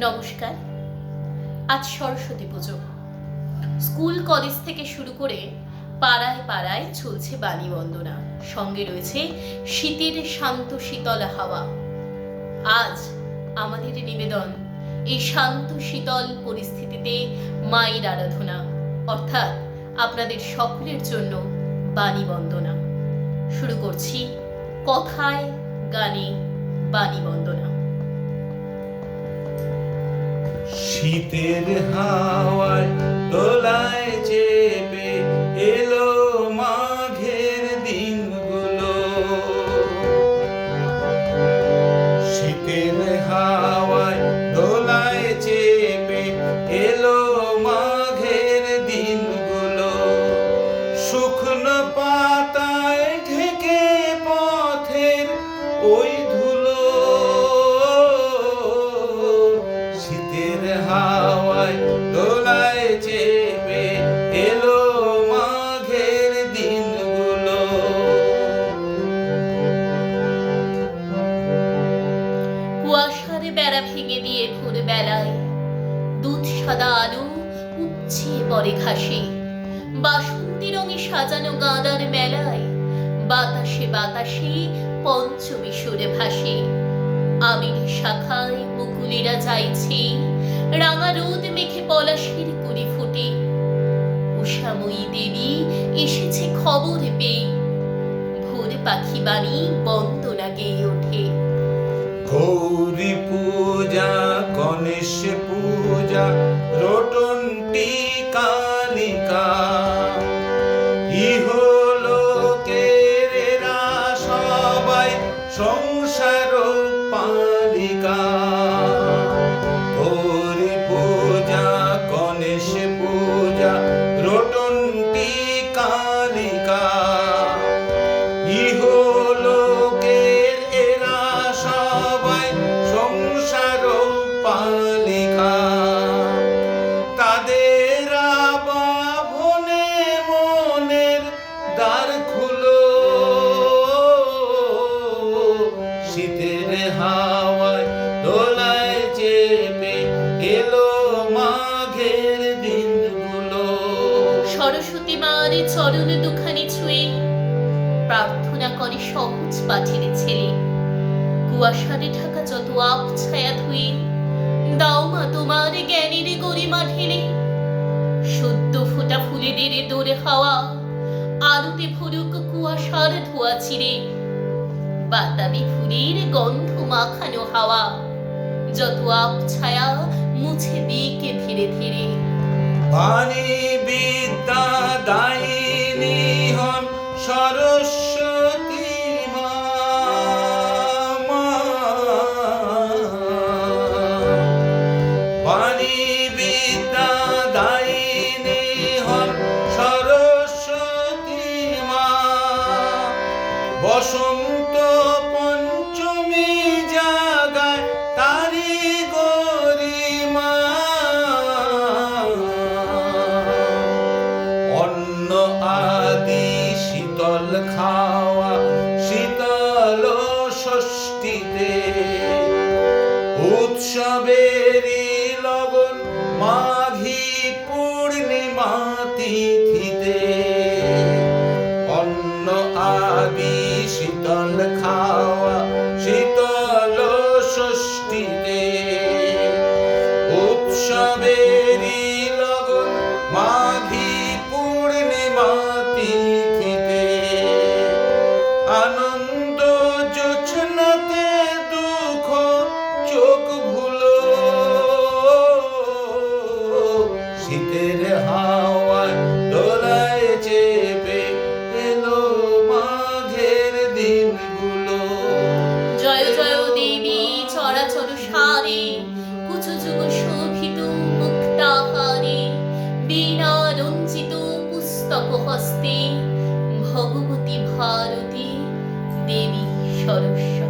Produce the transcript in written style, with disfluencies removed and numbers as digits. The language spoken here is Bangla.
নমস্কার। আজ সরস্বতী পুজো। স্কুল কলেজ থেকে শুরু করে পাড়ায় পাড়ায় চলছে বাণী বন্দনা, সঙ্গে রয়েছে শীতের শান্ত শীতল হাওয়া। আজ আমাদের নিবেদন এই শান্ত শীতল পরিস্থিতিতে মায়ের আরাধনা, অর্থাৎ আপনাদের সকলের জন্য বাণী বন্দনা। শুরু করছি কথায় গানে বাণী বন্দনা। শীতের হাওয়ায় দোলায় চেপে এলো মাঘের দিনগুলো। শীতের হাওয়ায় দোলায় চেপে এলো মাঘের দিনগুলো। শুকনো পাতায় ঢেকে পথের ওই ধুলো। শীতের হাওয়ায় দোলায় চেপে এলো মাঘের দিনগুলো। কুয়াশার বেড়া ভেঙে দিয়ে ভোরবেলায় দুধ সাদা আলো উপচিয়ে পড়ে ঘাসে। বাসন্তী রঙে সাজানো গাঁদার মেলায় বাতাসে বাতাসে পঞ্চমী সুরে ভাসে। আমির শাখায় মুকুলেরা যাইছে, রাঙা রোদ মেখে পলাশের কুড়ি ফুটে। উষাময়ী দেবী এসেছে খবর পেয়ে, ভোর পাখি বাণী বন্দনা গেয়ে ওঠে। গৌরী পূজা, গণেশ পূজা, রটন্টি কালিকা, ইহলোকের এরা সবাই সংসার পালিকা। গৌরী পূজা, গণেশ পূজা, রটন্টি কালিকা, ইহলোকের এরা সবাই সংসার পালিকা। তাদের আবাহনে মনের দ্বার খুলো। শীতের হাওয়ায় দোলায় চেপে এলো মাঘের দিনগুলো। সরস্বতী মার চরণ দুখানি ছুঁয়ে প্রার্থনা করে সহজ পাঠিয়ে ছেলে। কুয়াশারে ঢাকা যত আপ ছায়া ধুয়ে দাও মা তোমার জ্ঞানের গরিমা ঢেলে। সদ্য ফোটা ফুলেদের দোরে হাওয়া আলোতে ভরুক কুয়াশার ধোয়া চিরে। বাতাবি ফুলের গন্ধ মাখানো হাওয়া যত আপ ছায়া মুছে দিকে ধীরে ধীরে। বাণী বিদ্যা দায়িনী হন সরস্বতী মা। বাণী বিদ্যা দায়িনী হন সরস্বতী মা। বসন্ত পঞ্চমী জাগায় তারি গরিমা। অন্ন আদি শীতল খাওয়া শীতল ষষ্ঠীতে। উৎসবেরই লগন মাঘী পূর্ণিমা তিথিতে। অন্ন আদি শীতল খাওয়া শীতল ষষ্ঠীতে। উৎসবেরই লগন মাঘী পূর্ণিমা তিথিতে। আনন্দ জোছনাতে দুঃখ চোখ ভুলো। শীতের হাওয়ায় দোলায় চেপে এলো মাঘের দিনগুলো। জয় জয় দেবী চরাচর সারে, কুচ যুগ শোভিত মুক্তাহারে। বীণা রঞ্জিত পুস্তক হস্তে, ভগবতী ভারতী দেবী সরস্বতী।